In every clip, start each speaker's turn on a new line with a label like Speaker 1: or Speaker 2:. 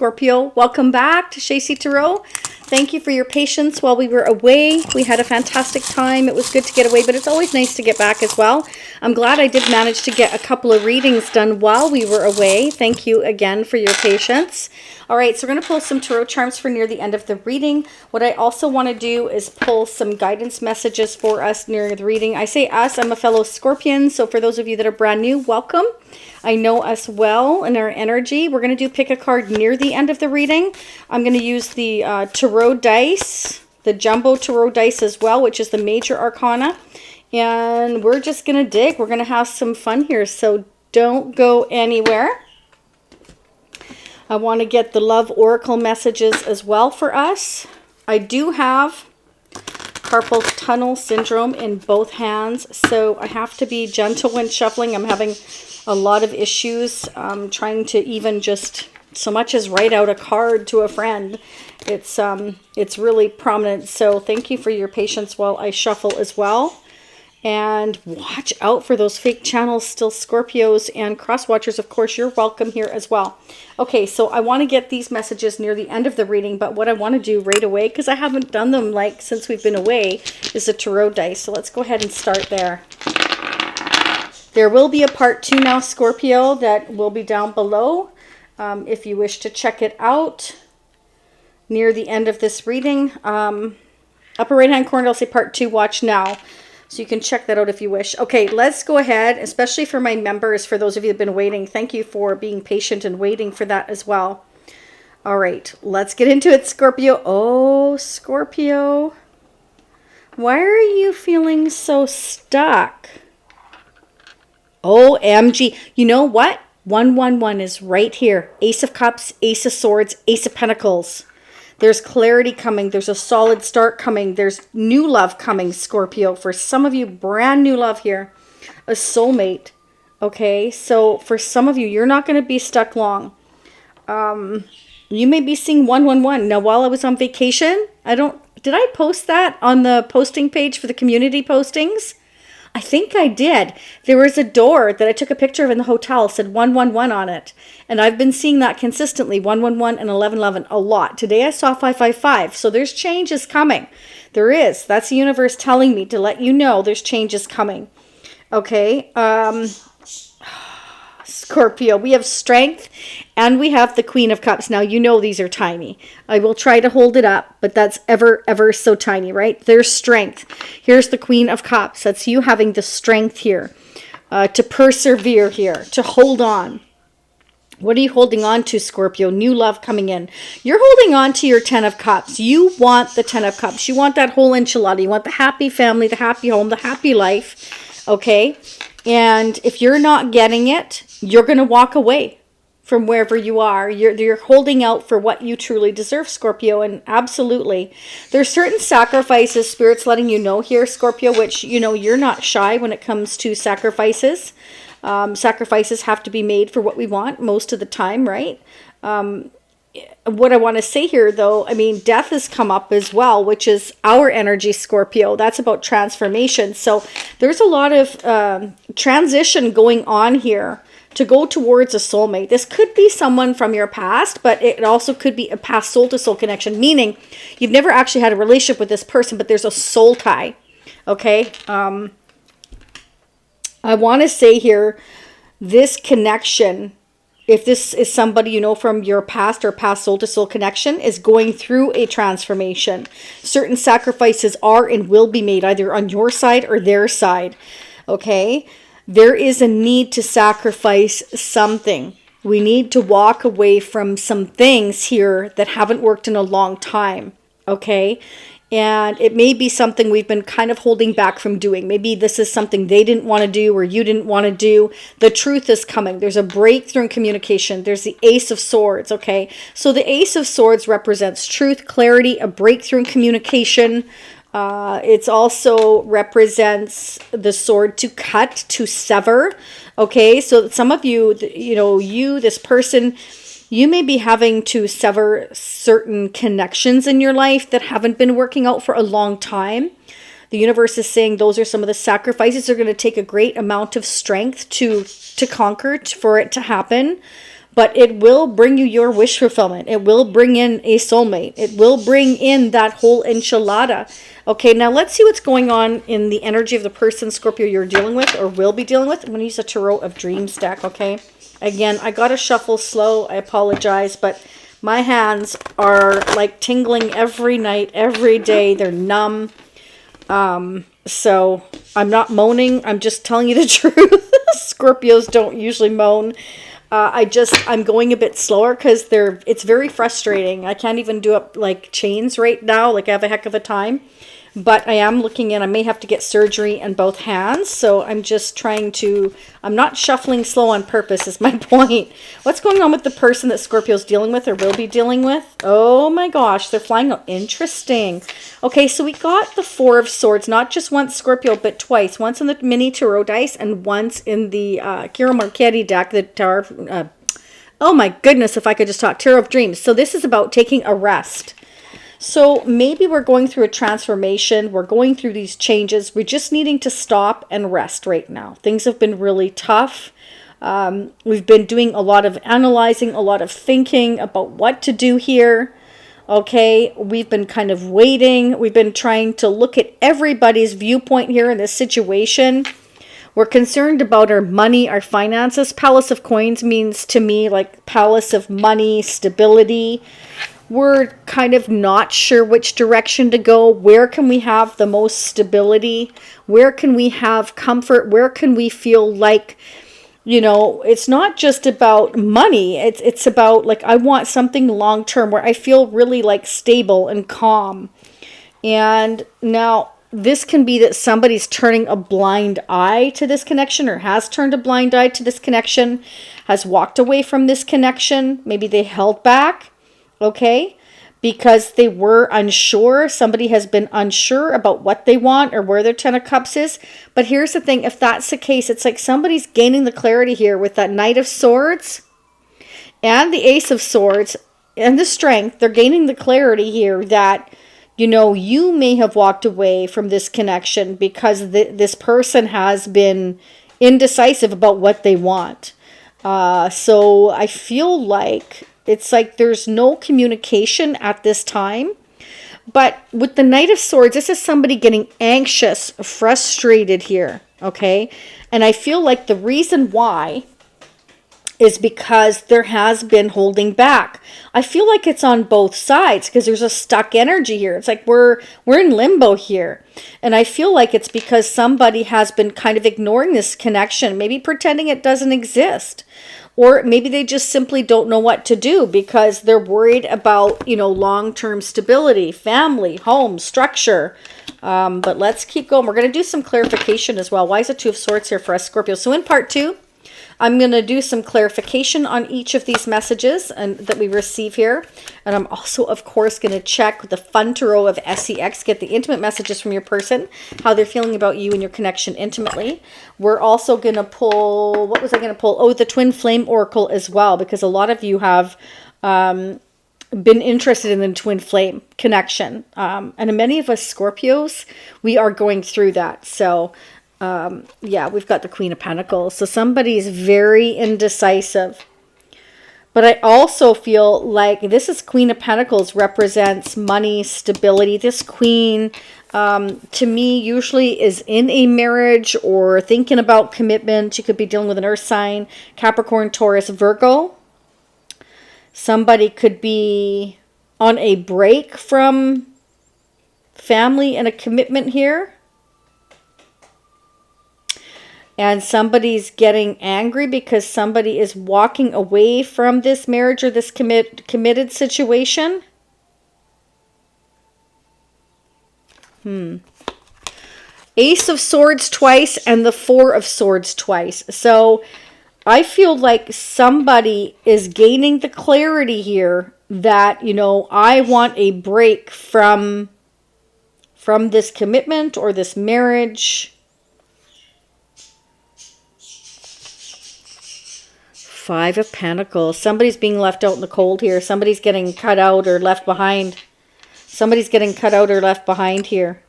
Speaker 1: Scorpio. Welcome back to Shacy Tarot. Thank you for your patience while we were away. We had a fantastic time. It was good to get away, but it's always nice to get back as well. I'm glad I did manage to get a couple of readings done while we were away. Thank you again for your patience. All right, so we're going to pull some tarot charms for near the end of the reading. What I also want to do is pull some guidance messages for us near the reading. I say us, I'm a fellow Scorpion, so for those of you that are brand new, welcome. I know us well in our energy. We're going to do pick a card near the end of the reading. I'm going to use the tarot dice, the jumbo tarot dice as well, which is the major arcana. And we're just going to dig. We're going to have some fun here, so don't go anywhere. I want to get the love oracle messages as well for us. I do have carpal tunnel syndrome in both hands, so I have to be gentle when shuffling. I'm having a lot of issues trying to even just so much as write out a card to a friend. It's really prominent, so thank you for your patience while I shuffle as well. And watch out for those fake channels, still Scorpios and Crosswatchers. Of course, you're welcome here as well. Okay, so I want to get these messages near the end of the reading, but what I want to do right away, because I haven't done them like since we've been away, is a tarot dice. So let's go ahead and start there. There will be a part 2 now, Scorpio, that will be down below if you wish to check it out near the end of this reading. Upper right hand corner, I'll say part 2, watch now. So you can check that out if you wish. Okay, let's go ahead, especially for my members, for those of you that have been waiting. Thank you for being patient and waiting for that as well. All right, let's get into it, Scorpio. Oh, Scorpio. Why are you feeling so stuck? OMG. You know what? 111 is right here. Ace of Cups, Ace of Swords, Ace of Pentacles. There's clarity coming. There's a solid start coming. There's new love coming, Scorpio. For some of you, brand new love here. A soulmate. Okay, so for some of you, you're not going to be stuck long. You may be seeing 111. Now, while I was on vacation, did I post that on the posting page for the community postings? I think I did. There was a door that I took a picture of in the hotel, said 111 on it. And I've been seeing that consistently, 111 and 1111 a lot. Today I saw 555. So there's changes coming. There is. That's the universe telling me to let you know there's changes coming. Okay. Scorpio, we have strength and we have the Queen of Cups. Now, you know these are tiny. I will try to hold it up, but that's ever so tiny, right? There's strength. Here's the Queen of Cups. That's you having the strength here to persevere here, to hold on. What are you holding on to, Scorpio? New love coming in. You're holding on to your 10 of Cups. You want the 10 of Cups. You want that whole enchilada. You want the happy family, the happy home, the happy life. Okay? And if you're not getting it, you're going to walk away from wherever you are. You're holding out for what you truly deserve, Scorpio. And absolutely, there's certain sacrifices Spirit's letting you know here, Scorpio, which, you know, you're not shy when it comes to sacrifices. Sacrifices have to be made for what we want most of the time, right? What I want to say here, though, I mean, death has come up as well, which is our energy, Scorpio. That's about transformation. So there's a lot of transition going on here to go towards a soulmate. This could be someone from your past, but it also could be a past soul-to-soul connection, meaning you've never actually had a relationship with this person, but there's a soul tie, okay? I want to say here, this connection, if this is somebody you know from your past or past soul-to-soul connection, is going through a transformation. Certain sacrifices are and will be made either on your side or their side, okay? There is a need to sacrifice something. We need to walk away from some things here that haven't worked in a long time, okay? And it may be something we've been kind of holding back from doing. Maybe this is something they didn't want to do or you didn't want to do. The truth is coming. There's a breakthrough in communication. There's the Ace of Swords, okay? So the Ace of Swords represents truth, clarity, a breakthrough in communication. It also represents the sword to cut, to sever, okay? So some of you, this person, you may be having to sever certain connections in your life that haven't been working out for a long time. The universe is saying those are some of the sacrifices that are going to take a great amount of strength to conquer, for it to happen. but it will bring you your wish fulfillment. It will bring in a soulmate. It will bring in that whole enchilada. Okay, now let's see what's going on in the energy of the person, Scorpio, you're dealing with or will be dealing with. I'm going to use a Tarot of Dreams deck, okay? Again, I got to shuffle slow. I apologize, but my hands are like tingling every night, every day. They're numb. So I'm not moaning. I'm just telling you the truth. Scorpios don't usually moan. I'm going a bit slower because it's very frustrating. I can't even do up like chains right now. Like I have a heck of a time. But I am looking in, I may have to get surgery in both hands. So I'm just trying to, I'm not shuffling slow on purpose is my point. What's going on with the person that Scorpio's dealing with or will be dealing with? Oh my gosh, they're flying out. Interesting. Okay, so we got the Four of Swords, not just once Scorpio, but twice. Once in the mini tarot dice and once in the Kira Marchetti deck, the Tarot, oh my goodness, if I could just talk, Tarot of Dreams. So this is about taking a rest. So maybe we're going through a transformation. We're going through these changes. We're just needing to stop and rest right now. Things have been really tough. We've been doing a lot of analyzing, a lot of thinking about what to do here. Okay, we've been kind of waiting. We've been trying to look at everybody's viewpoint here in this situation. We're concerned about our money, our finances. Palace of Coins means to me like palace of money, stability. We're kind of not sure which direction to go. Where can we have the most stability? Where can we have comfort? Where can we feel like, you know, it's not just about money. It's about like, I want something long term where I feel really like stable and calm. And now this can be that somebody's turning a blind eye to this connection or has turned a blind eye to this connection, has walked away from this connection. Maybe they held back. Okay, because they were unsure. Somebody has been unsure about what they want or where their Ten of Cups is. But here's the thing, if that's the case, it's like somebody's gaining the clarity here with that Knight of Swords and the Ace of Swords and the Strength. They're gaining the clarity here that, you know, you may have walked away from this connection because this person has been indecisive about what they want. So I feel like it's like there's no communication at this time. But with the Knight of Swords, this is somebody getting anxious, frustrated here, okay? And I feel like the reason why is because there has been holding back. I feel like it's on both sides because there's a stuck energy here. It's like we're in limbo here. And I feel like it's because somebody has been kind of ignoring this connection, maybe pretending it doesn't exist. Or maybe they just simply don't know what to do because they're worried about, you know, long-term stability, family, home, structure. But let's keep going. We're going to do some clarification as well. Why is it Two of Swords here for us, Scorpio? So in part 2, I'm going to do some clarification on each of these messages that we receive here. And I'm also, of course, going to check the Fun Tarot of SEX, get the intimate messages from your person, how they're feeling about you and your connection intimately. We're also going to pull, what was I going to pull? Oh, the Twin Flame Oracle as well, because a lot of you have been interested in the Twin Flame connection. And many of us Scorpios, we are going through that. So yeah, we've got the Queen of Pentacles. So somebody's very indecisive. But I also feel like this is Queen of Pentacles represents money, stability. This queen, to me, usually is in a marriage or thinking about commitment. You could be dealing with an earth sign, Capricorn, Taurus, Virgo. Somebody could be on a break from family and a commitment here. And somebody's getting angry because somebody is walking away from this marriage or this committed situation. Ace of Swords twice and the Four of Swords twice. So I feel like somebody is gaining the clarity here that, you know, I want a break from this commitment or this marriage. Five of Pentacles. Somebody's being left out in the cold here. Somebody's getting cut out or left behind. Somebody's getting cut out or left behind here.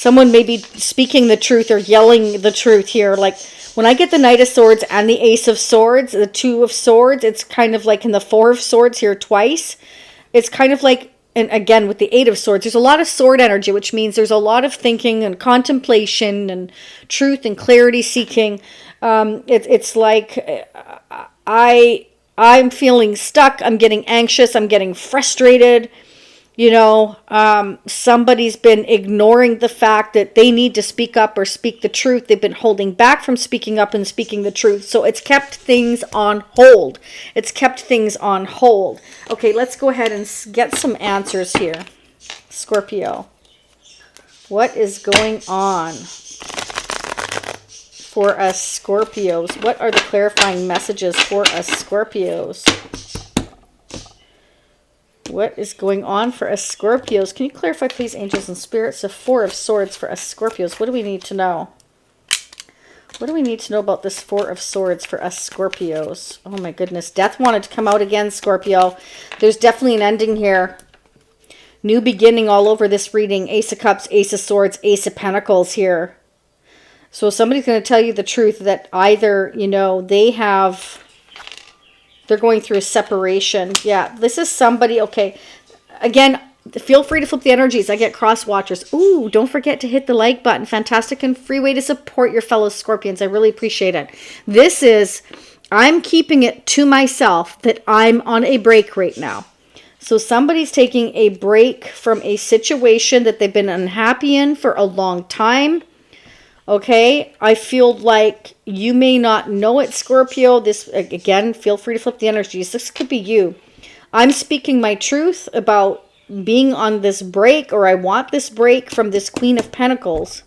Speaker 1: Someone may be speaking the truth or yelling the truth here. Like when I get the Knight of Swords and the Ace of Swords, the Two of Swords, it's kind of like in the Four of Swords here twice. It's kind of like, and again with the Eight of Swords, there's a lot of sword energy, which means there's a lot of thinking and contemplation and truth and clarity seeking. It's like I'm feeling stuck. I'm getting anxious. I'm getting frustrated. You know, somebody's been ignoring the fact that they need to speak up or speak the truth. They've been holding back from speaking up and speaking the truth. So it's kept things on hold. It's kept things on hold. Okay, let's go ahead and get some answers here. Scorpio, what is going on for us Scorpios? What are the clarifying messages for us Scorpios? What is going on for us Scorpios? Can you clarify, please, angels and spirits? The Four of Swords for us Scorpios. What do we need to know? What do we need to know about this Four of Swords for us Scorpios? Oh, my goodness. Death wanted to come out again, Scorpio. There's definitely an ending here. New beginning all over this reading. Ace of Cups, Ace of Swords, Ace of Pentacles here. So somebody's going to tell you the truth that either, you know, they're going through a separation. Yeah, this is somebody, okay. Again, feel free to flip the energies. I get Crosswatchers. Ooh, don't forget to hit the like button. Fantastic and free way to support your fellow Scorpions. I really appreciate it. This is, I'm keeping it to myself that I'm on a break right now. So somebody's taking a break from a situation that they've been unhappy in for a long time. Okay, I feel like you may not know it, Scorpio. This, again, feel free to flip the energies. This could be you. I'm speaking my truth about being on this break, or I want this break from this Queen of Pentacles.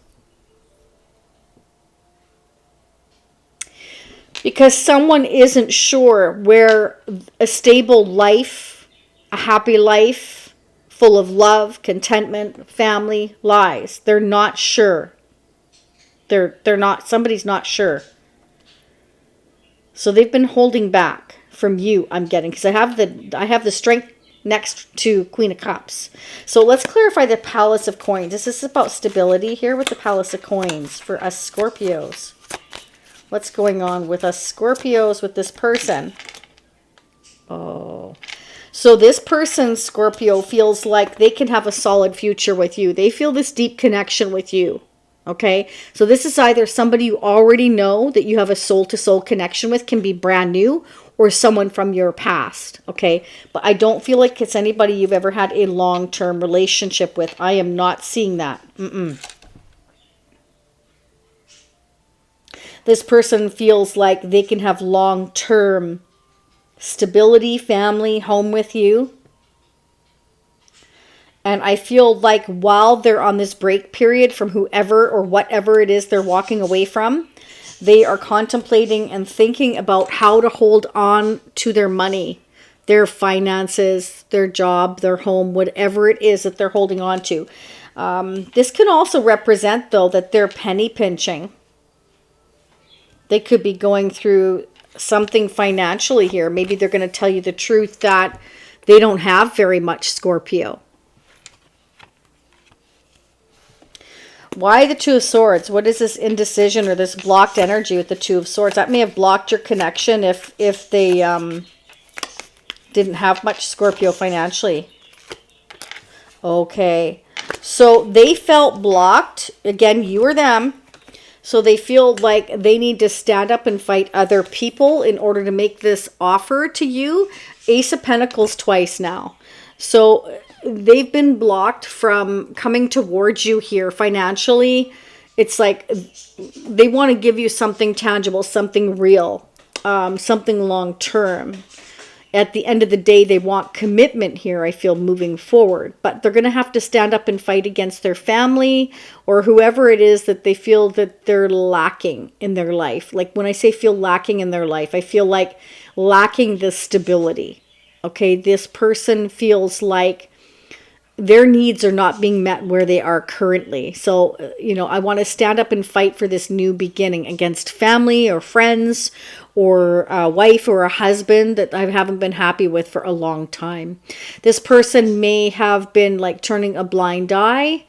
Speaker 1: Because someone isn't sure where a stable life, a happy life, full of love, contentment, family lies. They're not sure. They're not, somebody's not sure. So they've been holding back from you, I'm getting, because I have the Strength next to Queen of Cups. So let's clarify the Palace of Coins. This is about stability here with the Palace of Coins for us Scorpios. What's going on with us Scorpios with this person? Oh. So this person, Scorpio, feels like they can have a solid future with you. They feel this deep connection with you. Okay, so this is either somebody you already know that you have a soul-to-soul connection with, can be brand new, or someone from your past. Okay, but I don't feel like it's anybody you've ever had a long-term relationship with. I am not seeing that. This person feels like they can have long-term stability, family, home with you. And I feel like while they're on this break period from whoever or whatever it is they're walking away from, they are contemplating and thinking about how to hold on to their money, their finances, their job, their home, whatever it is that they're holding on to. This can also represent, though, that they're penny pinching. They could be going through something financially here. Maybe they're going to tell you the truth that they don't have very much, Scorpio. Why the Two of Swords? What is this indecision or this blocked energy with the Two of Swords? That may have blocked your connection if they didn't have much, Scorpio, financially. Okay. So they felt blocked. Again, you or them. So they feel like they need to stand up and fight other people in order to make this offer to you. Ace of Pentacles twice now. So they've been blocked from coming towards you here financially. It's like they want to give you something tangible, something real, something long-term. At the end of the day, they want commitment here, I feel, moving forward. But they're going to have to stand up and fight against their family or whoever it is that they feel that they're lacking in their life. Like when I say feel lacking in their life, I feel like lacking the stability. Okay, this person feels like their needs are not being met where they are currently. So, you know, I want to stand up and fight for this new beginning against family or friends or a wife or a husband that I haven't been happy with for a long time. This person may have been like turning a blind eye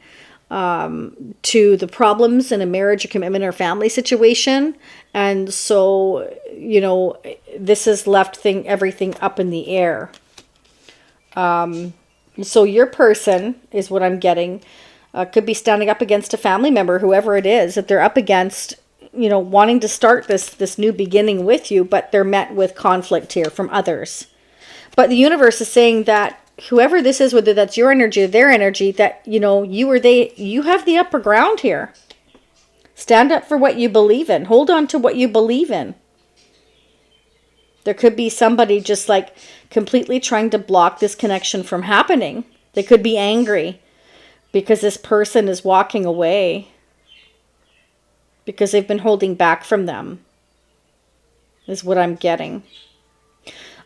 Speaker 1: to the problems in a marriage, a commitment, or family situation. And so, you know, this has left everything up in the air. So your person is what I'm getting. Could be standing up against a family member, whoever it is, that they're up against, you know, wanting to start this new beginning with you, but they're met with conflict here from others. But the universe is saying that whoever this is, whether that's your energy or their energy, that, you know, you or they, you have the upper ground here. Stand up for what you believe in. Hold on to what you believe in. There could be somebody just like completely trying to block this connection from happening. They could be angry because this person is walking away because they've been holding back from them, is what I'm getting.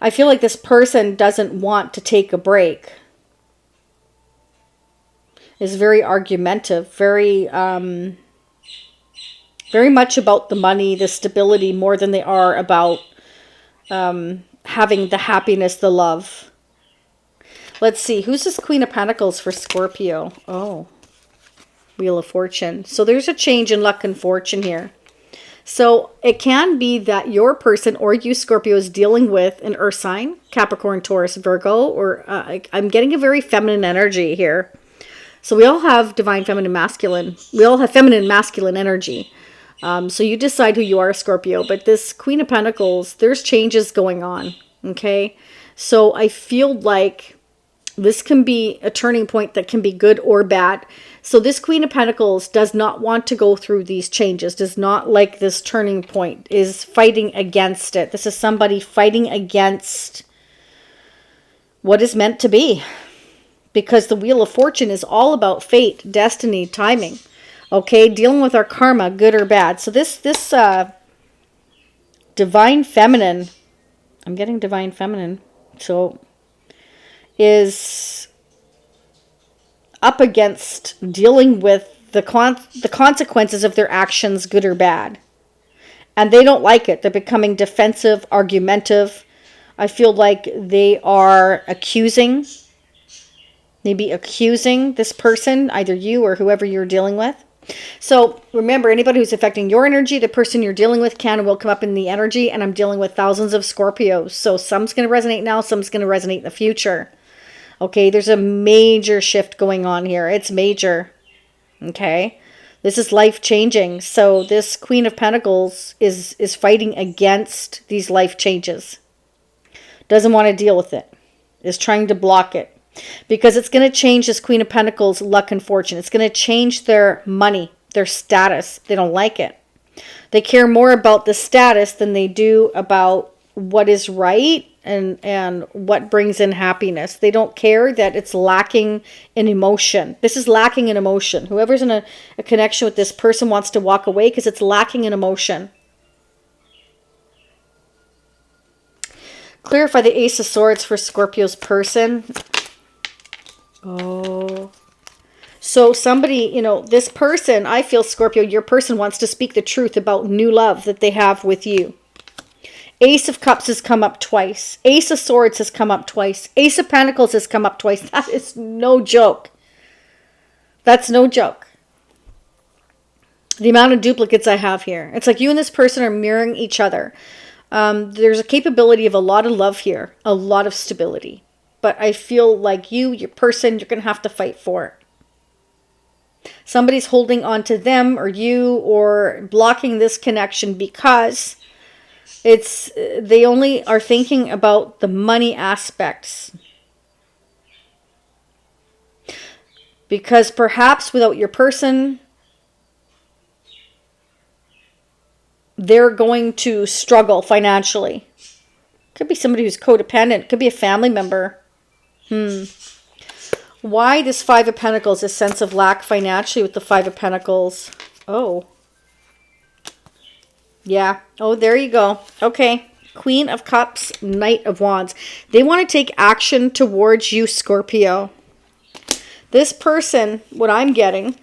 Speaker 1: I feel like this person doesn't want to take a break. Is very argumentative, very much about the money, the stability, more than they are about having the happiness, the love. Let's see, who's this Queen of Pentacles for Scorpio? Oh, Wheel of Fortune. So there's a change in luck and fortune here. So it can be that your person or you, Scorpio, is dealing with an earth sign, Capricorn, Taurus, Virgo, or I'm getting a very feminine energy here. So we all have divine feminine masculine. We all have feminine masculine energy. So you decide who you are, Scorpio. But this Queen of Pentacles, there's changes going on. Okay. So I feel like this can be a turning point that can be good or bad. So this Queen of Pentacles does not want to go through these changes, does not like this turning point, is fighting against it. This is somebody fighting against what is meant to be. Because the Wheel of Fortune is all about fate, destiny, timing. Okay, dealing with our karma, good or bad. So this divine feminine, I'm getting divine feminine, so is up against dealing with the consequences of their actions, good or bad. And they don't like it. They're becoming defensive, argumentative. I feel like they are accusing, maybe accusing this person, either you or whoever you're dealing with. So remember, anybody who's affecting your energy, the person you're dealing with can and will come up in the energy. And I'm dealing with thousands of Scorpios. So some's going to resonate now, some's going to resonate in the future. Okay, there's a major shift going on here. It's major. Okay, this is life-changing. So this Queen of Pentacles is fighting against these life changes. Doesn't want to deal with it. Is trying to block it. Because it's going to change this Queen of Pentacles luck and fortune. It's going to change their money, their status. They don't like it. They care more about the status than they do about what is right and what brings in happiness. They don't care that it's lacking in emotion. This is lacking in emotion. Whoever's in a connection with this person wants to walk away because it's lacking in emotion. Clarify the Ace of Swords for Scorpio's person. Oh. So somebody, you know, this person, I feel, Scorpio, your person wants to speak the truth about new love that they have with you. Ace of Cups has come up twice. Ace of Swords has come up twice. Ace of Pentacles has come up twice. That is no joke. That's no joke. The amount of duplicates I have here. It's like you and this person are mirroring each other. There's a capability of a lot of love here. A lot of stability. But I feel like you, your person, you're going to have to fight for it. Somebody's holding on to them or you or blocking this connection because they only are thinking about the money aspects. Because perhaps without your person, they're going to struggle financially. Could be somebody who's codependent. Could be a family member. Why this Five of Pentacles, this sense of lack financially with the Five of Pentacles? Oh. Yeah. Oh, there you go. Okay. Queen of Cups, Knight of Wands. They want to take action towards you, Scorpio. This person, what I'm getting,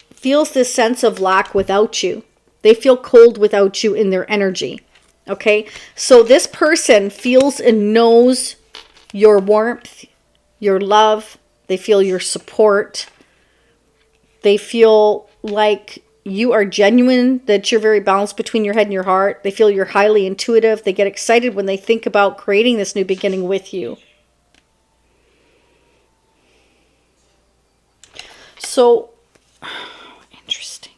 Speaker 1: feels this sense of lack without you. They feel cold without you in their energy. Okay? So this person feels and knows your warmth, your love, They feel your support. They feel like you are genuine, that you're very balanced between your head and your heart. They feel you're highly intuitive. They get excited when they think about creating this new beginning with you. So, interesting.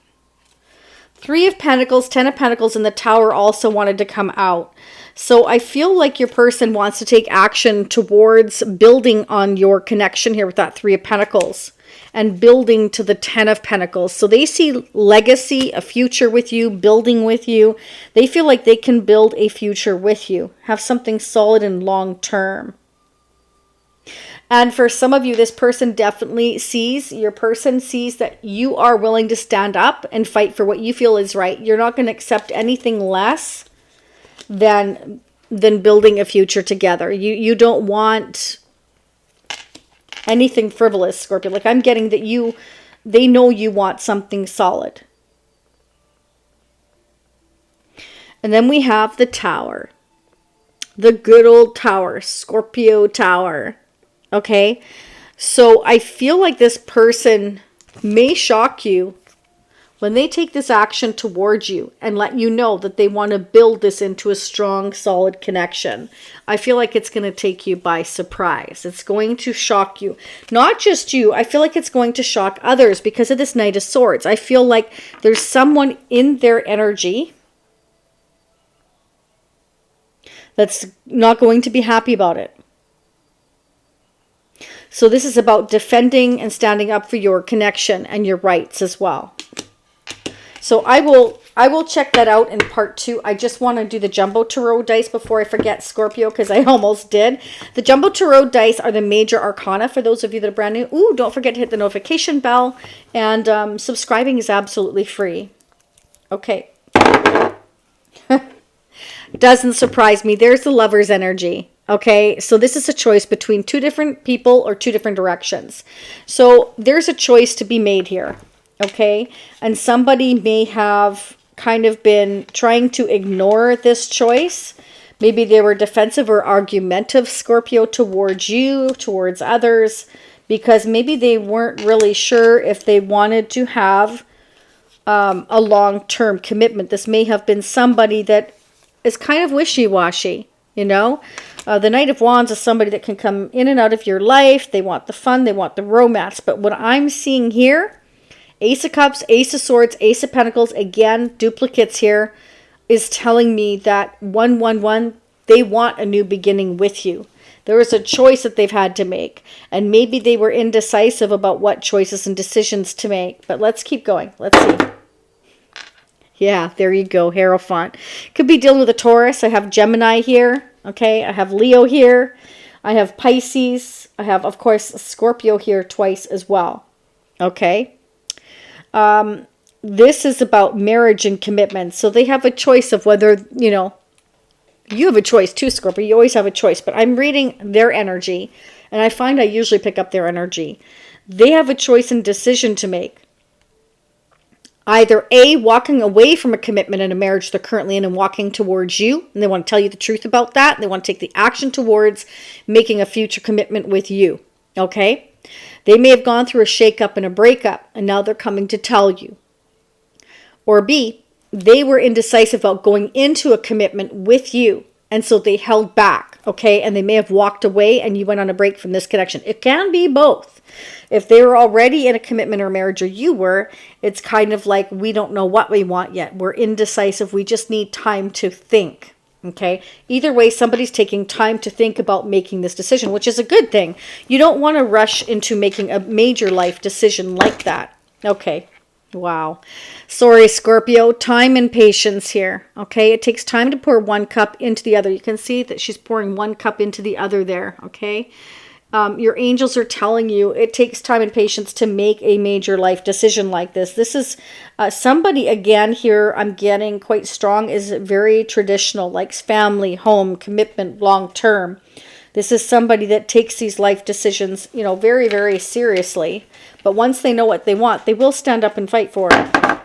Speaker 1: 3 of Pentacles, 10 of Pentacles, and the Tower also wanted to come out. So I feel like your person wants to take action towards building on your connection here with that 3 of Pentacles and building to the 10 of Pentacles. So they see legacy, a future with you, building with you. They feel like they can build a future with you, have something solid and long term. And for some of you, this person definitely sees, your person sees that you are willing to stand up and fight for what you feel is right. You're not going to accept anything less than building a future together. You don't want anything frivolous, Scorpio. Like, I'm getting that they know you want something solid. And then we have the Tower. The good old Tower, Scorpio Tower. Okay, so I feel like this person may shock you when they take this action towards you and let you know that they want to build this into a strong, solid connection. I feel like it's going to take you by surprise. It's going to shock you. Not just you. I feel like it's going to shock others because of this Knight of Swords. I feel like there's someone in their energy that's not going to be happy about it. So this is about defending and standing up for your connection and your rights as well. So I will check that out in part 2. I just want to do the Jumbo Tarot dice before I forget, Scorpio, because I almost did. The Jumbo Tarot dice are the major arcana for those of you that are brand new. Ooh, don't forget to hit the notification bell. And subscribing is absolutely free. Okay. Doesn't surprise me. There's the Lover's energy. Okay, so this is a choice between 2 different people or 2 different directions. So there's a choice to be made here. Okay, and somebody may have kind of been trying to ignore this choice. Maybe they were defensive or argumentative, Scorpio, towards you, towards others, because maybe they weren't really sure if they wanted to have a long-term commitment. This may have been somebody that is kind of wishy-washy, you know. The Knight of Wands is somebody that can come in and out of your life. They want the fun, they want the romance. But what I'm seeing here, Ace of Cups, Ace of Swords, Ace of Pentacles, again, duplicates here, is telling me that 111, they want a new beginning with you. There is a choice that they've had to make. And maybe they were indecisive about what choices and decisions to make. But let's keep going. Let's see. Yeah, there you go, Hierophant. Could be dealing with a Taurus. I have Gemini here. Okay, I have Leo here. I have Pisces. I have, of course, Scorpio here twice as well. Okay. This is about marriage and commitment. So they have a choice of whether, you know, you have a choice too, Scorpio. You always have a choice. But I'm reading their energy, and I find I usually pick up their energy. They have a choice and decision to make. Either A, walking away from a commitment in a marriage they're currently in and walking towards you, and they want to tell you the truth about that. They want to take the action towards making a future commitment with you. Okay? They may have gone through a shakeup and a breakup, and now they're coming to tell you. Or B, they were indecisive about going into a commitment with you, and so they held back. Okay? And they may have walked away and you went on a break from this connection. It can be both. If they were already in a commitment or marriage, or you were, it's kind of like, we don't know what we want yet. We're indecisive. We just need time to think. Okay. Either way, somebody's taking time to think about making this decision, which is a good thing. You don't want to rush into making a major life decision like that. Okay. Wow. Sorry, Scorpio. Time and patience here. Okay. It takes time to pour one cup into the other. You can see that she's pouring one cup into the other there. Okay. Your angels are telling you it takes time and patience to make a major life decision like this. This is somebody, again, here I'm getting quite strong, is very traditional, likes family, home, commitment, long term. This is somebody that takes these life decisions, you know, very, very seriously. But once they know what they want, they will stand up and fight for it.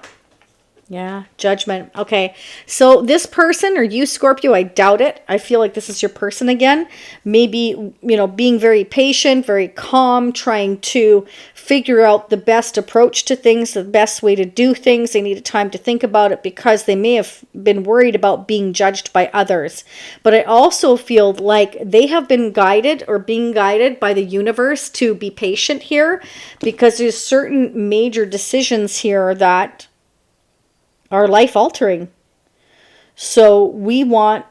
Speaker 1: Yeah, judgment. Okay, so this person, or you, Scorpio, I doubt it. I feel like this is your person again. Maybe, being very patient, very calm, trying to figure out the best approach to things, the best way to do things. They needed time to think about it because they may have been worried about being judged by others. But I also feel like they have been guided or being guided by the universe to be patient here, because there's certain major decisions here that are life altering. So we want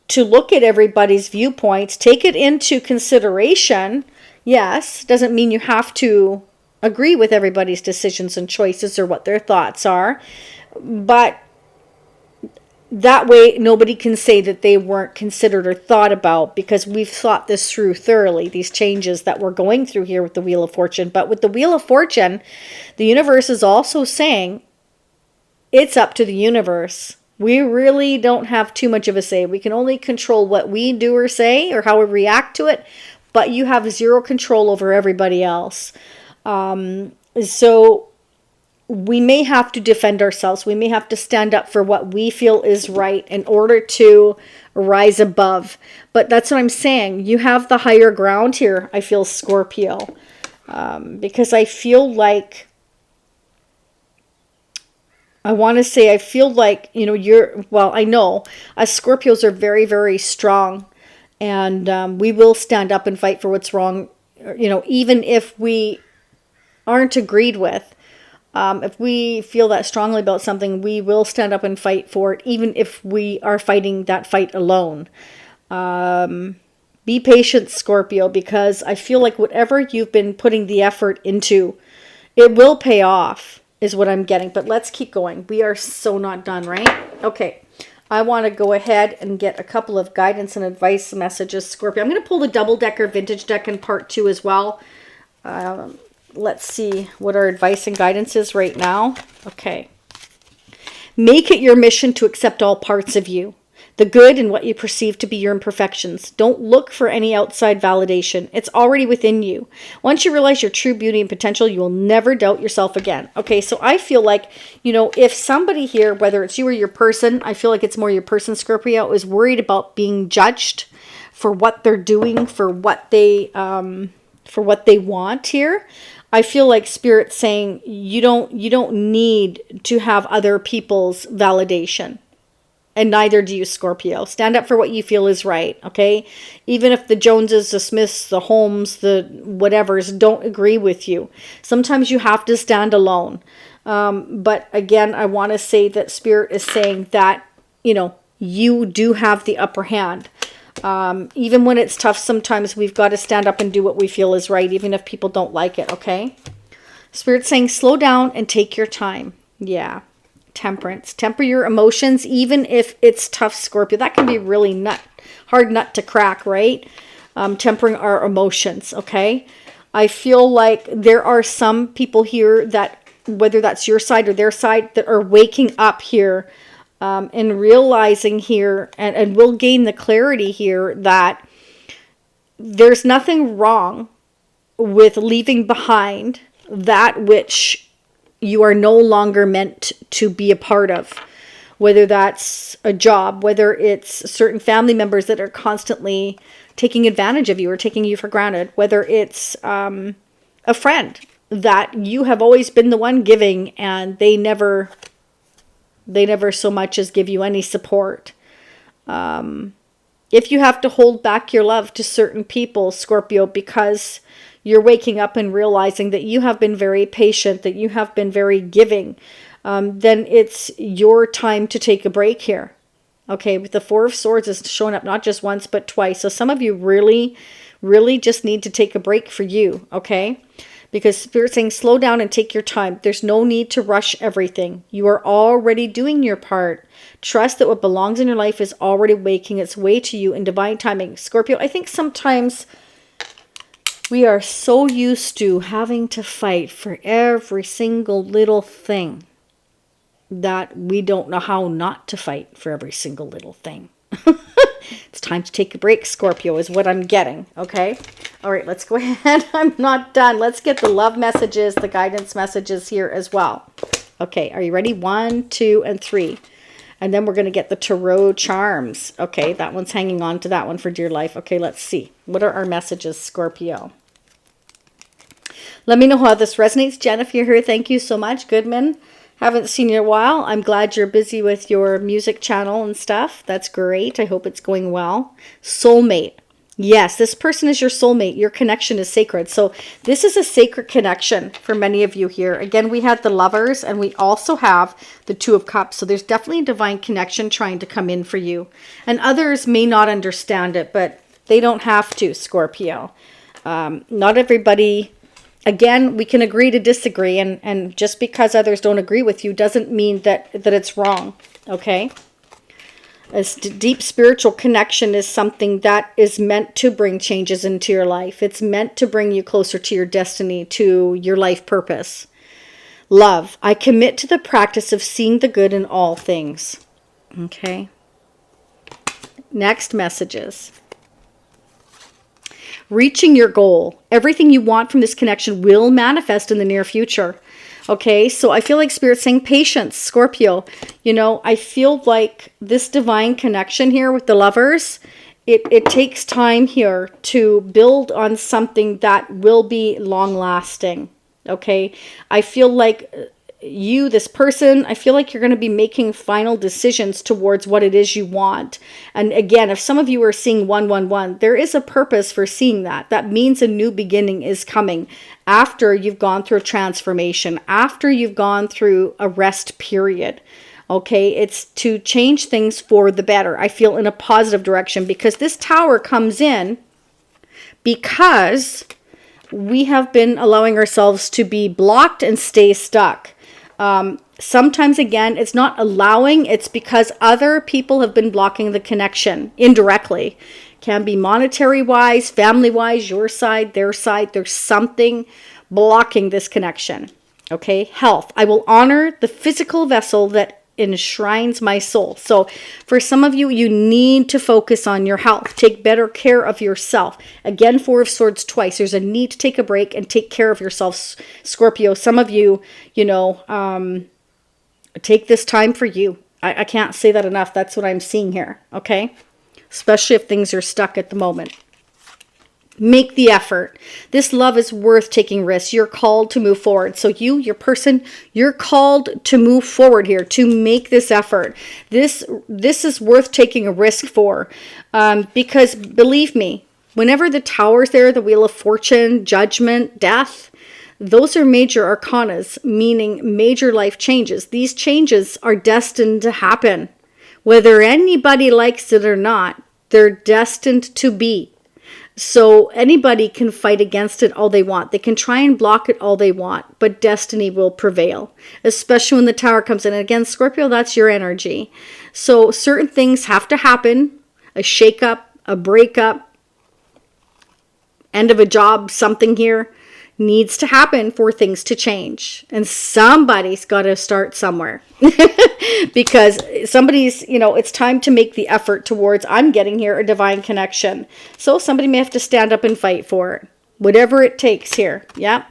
Speaker 1: to look at everybody's viewpoints, take it into consideration. Yes, doesn't mean you have to agree with everybody's decisions and choices or what their thoughts are, but that way nobody can say that they weren't considered or thought about, because we've thought this through thoroughly, these changes that we're going through here with the Wheel of Fortune. But with the Wheel of Fortune, the universe is also saying it's up to the universe. We really don't have too much of a say. We can only control what we do or say or how we react to it, but you have zero control over everybody else. So we may have to defend ourselves. We may have to stand up for what we feel is right in order to rise above. But that's what I'm saying. You have the higher ground here, I feel, Scorpio. Because I feel like, I feel like, I know us Scorpios are very, very strong, and we will stand up and fight for what's wrong, even if we aren't agreed with. If we feel that strongly about something, we will stand up and fight for it, even if we are fighting that fight alone. Be patient, Scorpio, because I feel like whatever you've been putting the effort into, it will pay off, is what I'm getting. But let's keep going. We are so not done, right? Okay. I want to go ahead and get a couple of guidance and advice messages, Scorpio. I'm going to pull the double-decker vintage deck in part 2 as well. Let's see what our advice and guidance is right now. Okay. Make it your mission to accept all parts of you, the good and what you perceive to be your imperfections. Don't look for any outside validation. It's already within you. Once you realize your true beauty and potential, you will never doubt yourself again. Okay, so I feel like, if somebody here, whether it's you or your person, I feel like it's more your person, Scorpio, is worried about being judged for what they're doing, for what they want here. I feel like Spirit's saying you don't need to have other people's validation. And neither do you, Scorpio. Stand up for what you feel is right, okay? Even if the Joneses, the Smiths, the Holmes, the whatevers don't agree with you. Sometimes you have to stand alone. But again, I want to say that Spirit is saying that, you do have the upper hand. Even when it's tough, sometimes we've got to stand up and do what we feel is right, even if people don't like it, okay? Spirit's saying slow down and take your time. Yeah. Temperance. Temper your emotions, even if it's tough, Scorpio. That can be really hard nut to crack, right? Tempering our emotions, okay? I feel like there are some people here that, whether that's your side or their side, that are waking up here and realizing here, and we'll gain the clarity here that there's nothing wrong with leaving behind that which you are no longer meant to be a part of, whether that's a job, whether it's certain family members that are constantly taking advantage of you or taking you for granted, whether it's a friend that you have always been the one giving and they never so much as give you any support. If you have to hold back your love to certain people, Scorpio, because you're waking up and realizing that you have been very patient, that you have been very giving, then it's your time to take a break here. Okay, with the Four of Swords is showing up not just once, but twice. So some of you really, really just need to take a break for you, okay? Because Spirit's saying slow down and take your time. There's no need to rush everything. You are already doing your part. Trust that what belongs in your life is already making its way to you in divine timing. Scorpio, I think sometimes we are so used to having to fight for every single little thing that we don't know how not to fight for every single little thing. It's time to take a break, Scorpio, is what I'm getting, okay? All right, let's go ahead. I'm not done. Let's get the love messages, the guidance messages here as well. Okay, are you ready? 1, 2, and 3. And then we're going to get the tarot charms. Okay, that one's hanging on to that one for dear life. Okay, let's see. What are our messages, Scorpio? Let me know how this resonates. Jen, if you're here, thank you so much. Goodman, haven't seen you in a while. I'm glad you're busy with your music channel and stuff. That's great. I hope it's going well. Soulmate. Yes, this person is your soulmate. Your connection is sacred. So this is a sacred connection for many of you here. Again, we had the Lovers and we also have the Two of Cups. So there's definitely a divine connection trying to come in for you. And others may not understand it, but they don't have to, Scorpio. Not everybody... Again, we can agree to disagree, and just because others don't agree with you doesn't mean that it's wrong, okay? A deep spiritual connection is something that is meant to bring changes into your life. It's meant to bring you closer to your destiny, to your life purpose. Love. I commit to the practice of seeing the good in all things. Okay. Next messages. Reaching your goal. Everything you want from this connection will manifest in the near future. Okay, so I feel like Spirit's saying patience, Scorpio. You know, I feel like this divine connection here with the Lovers, it takes time here to build on something that will be long lasting. Okay, I feel like you, this person, I feel like you're going to be making final decisions towards what it is you want. And again, if some of you are seeing 111, there is a purpose for seeing that. That means a new beginning is coming after you've gone through a transformation, after you've gone through a rest period. Okay, it's to change things for the better. I feel in a positive direction because this Tower comes in because we have been allowing ourselves to be blocked and stay stuck. Sometimes, again, it's not allowing, it's because other people have been blocking the connection indirectly. Can be monetary wise, family wise, your side, their side. There's something blocking this connection. Okay, health. I will honor the physical vessel that enshrines my soul. So for some of you, you need to focus on your health. Take better care of yourself. Again, Four of Swords twice. There's a need to take a break and take care of yourself, Scorpio. Some of you, you know, take this time for you. I can't say that enough. That's what I'm seeing here. Okay. Especially if things are stuck at the moment. Make the effort. This love is worth taking risks. You're called to move forward. So you, your person, you're called to move forward here, to make this effort. This is worth taking a risk for. Because believe me, whenever the Tower's there, the Wheel of Fortune, Judgment, Death, those are major arcanas, meaning major life changes. These changes are destined to happen. Whether anybody likes it or not, they're destined to be. So anybody can fight against it all they want. They can try and block it all they want, but destiny will prevail, especially when the Tower comes in. And again, Scorpio, that's your energy. So certain things have to happen, a shakeup, a breakup, end of a job, something here needs to happen for things to change. And somebody's got to start somewhere because somebody's, you know, it's time to make the effort towards, I'm getting here a divine connection. So somebody may have to stand up and fight for it, whatever it takes here. Yeah.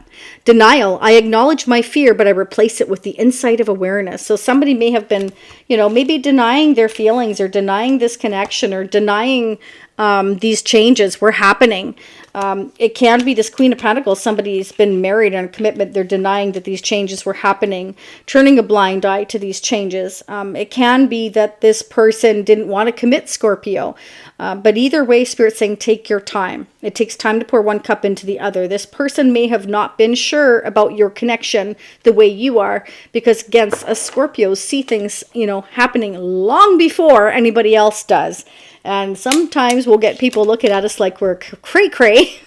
Speaker 1: Denial. I acknowledge my fear, but I replace it with the insight of awareness. So somebody may have been, you know, maybe denying their feelings or denying this connection or denying these changes were happening. It can be this Queen of Pentacles. Somebody's been married on a commitment. They're denying that these changes were happening, turning a blind eye to these changes. It can be that this person didn't want to commit, Scorpio. But either way, Spirit's saying take your time. It takes time to pour one cup into the other. This person may have not been sure about your connection the way you are, because again, us Scorpios see things, you know, happening long before anybody else does. And sometimes we'll get people looking at us like we're cray-cray.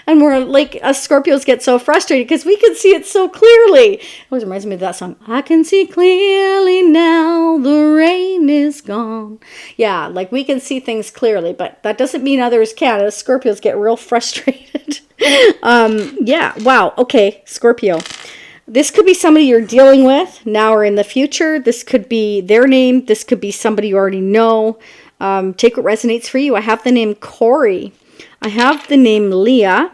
Speaker 1: And we're like, us Scorpios get so frustrated because we can see it so clearly. It always reminds me of that song. I can see clearly now, the rain is gone. Yeah, like we can see things clearly, but that doesn't mean others can. Us Scorpios get real frustrated. Yeah, wow. Okay, Scorpio. This could be somebody you're dealing with now or in the future. This could be their name. This could be somebody you already know. Take what resonates for you. I have the name Corey. I have the name Leah.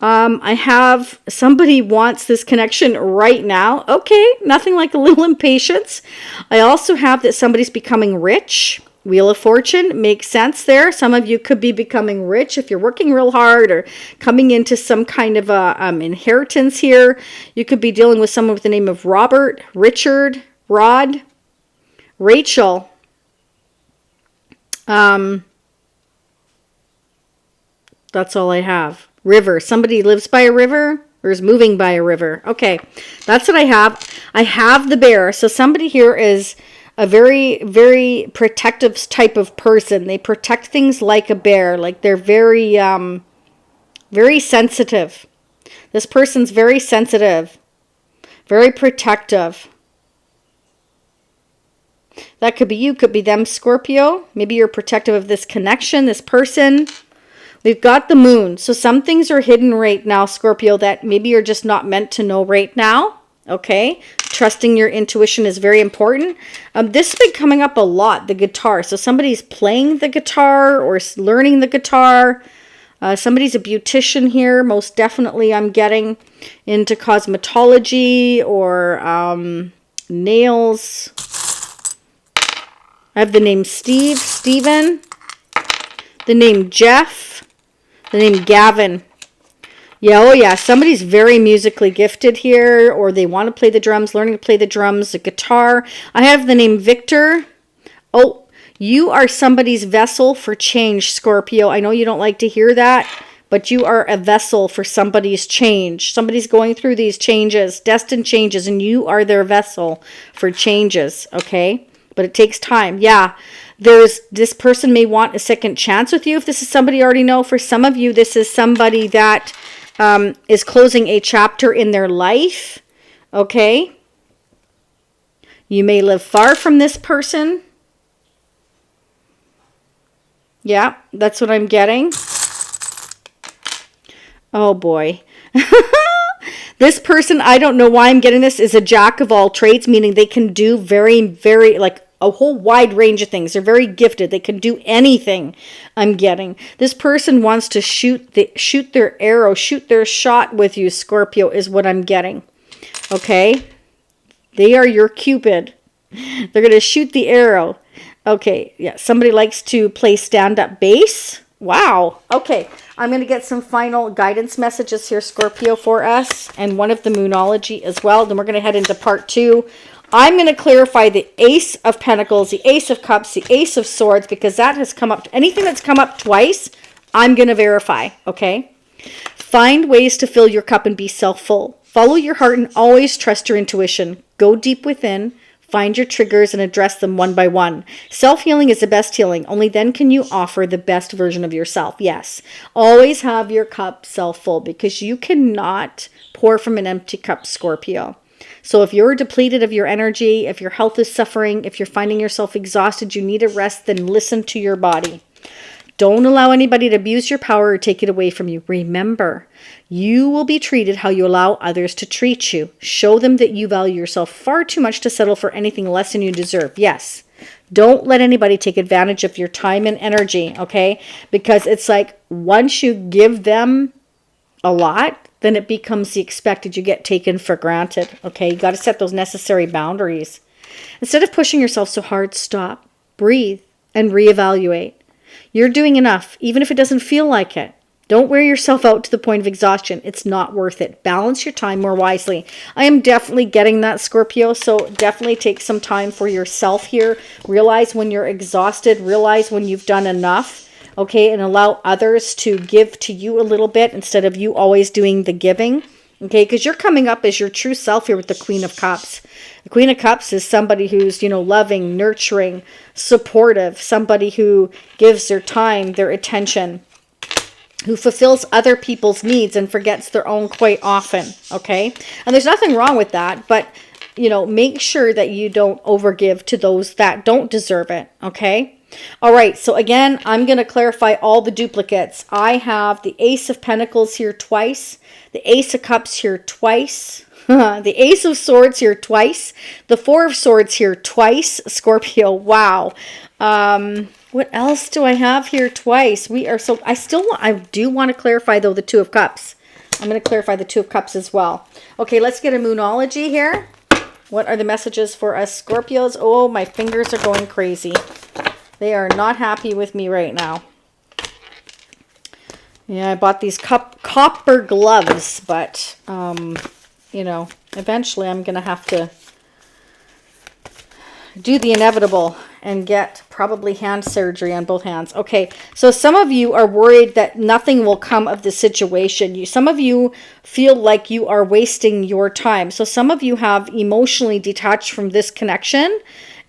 Speaker 1: I have somebody wants this connection right now. Okay, nothing like a little impatience. I also have that somebody's becoming rich. Wheel of Fortune makes sense there. Some of you could be becoming rich if you're working real hard or coming into some kind of a inheritance here. You could be dealing with someone with the name of Robert, Richard, Rod, Rachel. That's all I have. River. Somebody lives by a river or is moving by a river. Okay, that's what I have. I have the bear. So somebody here is a very, very protective type of person. They protect things like a bear. Like they're very, very sensitive. This person's very sensitive, very protective. That could be you, could be them, Scorpio. Maybe you're protective of this connection, this person. We've got the moon. So some things are hidden right now, Scorpio, that maybe you're just not meant to know right now. Okay. Trusting your intuition is very important. This has been coming up a lot, the guitar. So somebody's playing the guitar or learning the guitar. Somebody's a beautician here. Most definitely I'm getting into cosmetology or nails. I have the name Steve, Steven, the name Jeff, the name Gavin. Yeah, oh yeah, somebody's very musically gifted here, or they want to play the drums, learning to play the drums, the guitar. I have the name Victor. Oh, you are somebody's vessel for change, Scorpio. I know you don't like to hear that, but you are a vessel for somebody's change. Somebody's going through these changes, destined changes, and you are their vessel for changes, okay? But it takes time. Yeah, this person may want a second chance with you if this is somebody you already know. For some of you, this is somebody that is closing a chapter in their life, okay? You may live far from this person. Yeah, that's what I'm getting. Oh boy. This person, I don't know why I'm getting this, is a jack of all trades, meaning they can do very, very, like a whole wide range of things. They're very gifted. They can do anything, I'm getting. This person wants to shoot their arrow, shoot their shot with you, Scorpio, is what I'm getting. Okay? They are your Cupid. They're going to shoot the arrow. Okay, yeah, somebody likes to play stand-up bass. Wow. Okay, I'm going to get some final guidance messages here, Scorpio, for us, and one of the Moonology as well. Then we're going to head into part 2. I'm going to clarify the Ace of Pentacles, the Ace of Cups, the Ace of Swords, because that has come up. Anything that's come up twice, I'm going to verify, okay? Find ways to fill your cup and be self-full. Follow your heart and always trust your intuition. Go deep within. Find your triggers and address them one by one. Self-healing is the best healing. Only then can you offer the best version of yourself. Yes. Always have your cup self-full, because you cannot pour from an empty cup, Scorpio. So if you're depleted of your energy, if your health is suffering, if you're finding yourself exhausted, you need a rest, then listen to your body. Don't allow anybody to abuse your power or take it away from you. Remember, you will be treated how you allow others to treat you. Show them that you value yourself far too much to settle for anything less than you deserve. Yes. Don't let anybody take advantage of your time and energy, okay? Because it's like once you give them a lot, then it becomes the expected. You get taken for granted, okay? You got to set those necessary boundaries. Instead of pushing yourself so hard, stop, breathe, and reevaluate. You're doing enough, even if it doesn't feel like it. Don't wear yourself out to the point of exhaustion. It's not worth it. Balance your time more wisely. I am definitely getting that, Scorpio, so definitely take some time for yourself here. Realize when you're exhausted. Realize when you've done enough, okay, and allow others to give to you a little bit instead of you always doing the giving, okay, because you're coming up as your true self here with the Queen of Cups. The Queen of Cups is somebody who's, loving, nurturing, supportive, somebody who gives their time, their attention, who fulfills other people's needs and forgets their own quite often, okay? And there's nothing wrong with that, but, make sure that you don't overgive to those that don't deserve it, okay? All right, so again, I'm going to clarify all the duplicates. I have the Ace of Pentacles here twice, the Ace of Cups here twice, the Ace of Swords here twice, the Four of Swords here twice, Scorpio, wow. What else do I have here twice? I do want to clarify, though, the Two of Cups. I'm going to clarify the Two of Cups as well. Okay, let's get a Moonology here. What are the messages for us Scorpios? Oh, my fingers are going crazy. They are not happy with me right now. Yeah, I bought these copper gloves, but, you know, eventually I'm going to have to do the inevitable and get probably hand surgery on both hands. Okay, so some of you are worried that nothing will come of the situation. Some of you feel like you are wasting your time. So some of you have emotionally detached from this connection,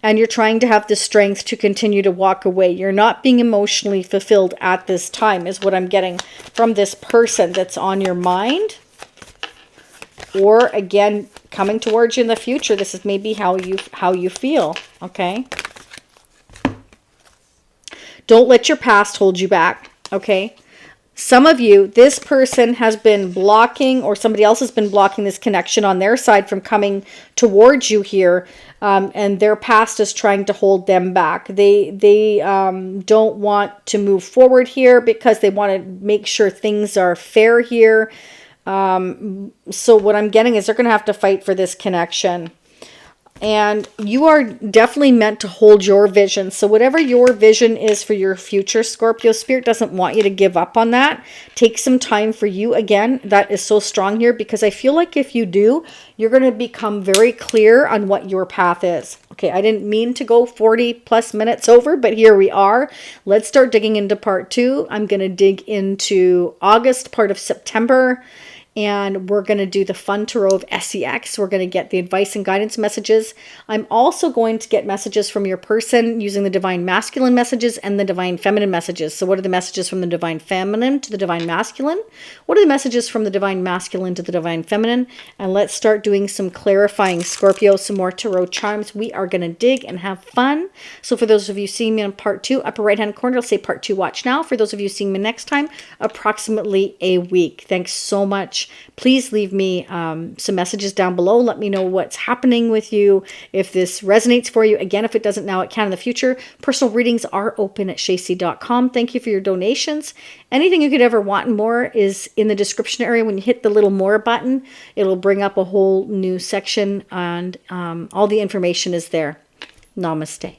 Speaker 1: and you're trying to have the strength to continue to walk away. You're not being emotionally fulfilled at this time, is what I'm getting from this person that's on your mind. Or again, coming towards you in the future. This is maybe how you feel, okay? Don't let your past hold you back, okay? Some of you, this person has been blocking, or somebody else has been blocking this connection on their side from coming towards you here, and their past is trying to hold them back. They don't want to move forward here because they want to make sure things are fair here. So what I'm getting is they're going to have to fight for this connection. And you are definitely meant to hold your vision. So whatever your vision is for your future, Scorpio, Spirit doesn't want you to give up on that. Take some time for you. Again, that is so strong here because I feel like if you do, you're going to become very clear on what your path is. Okay, I didn't mean to go 40 plus minutes over, but here we are. Let's start digging into part 2. I'm going to dig into August, part of September. And we're going to do the fun tarot of SEX. We're going to get the advice and guidance messages. I'm also going to get messages from your person using the divine masculine messages and the divine feminine messages. So what are the messages from the divine feminine to the divine masculine? What are the messages from the divine masculine to the divine feminine? And let's start doing some clarifying, Scorpio, some more tarot charms. We are going to dig and have fun. So for those of you seeing me in part 2, upper right hand corner, I'll say part 2 watch now. For those of you seeing me next time, approximately a week. Thanks so much. Please leave me some messages down below. Let me know what's happening with you. If this resonates for you. Again, if it doesn't now, it can in the future. Personal readings are open at shacey.com. Thank you for your donations. Anything you could ever want and more is in the description area. When you hit the little more button, it'll bring up a whole new section and all the information is there. Namaste.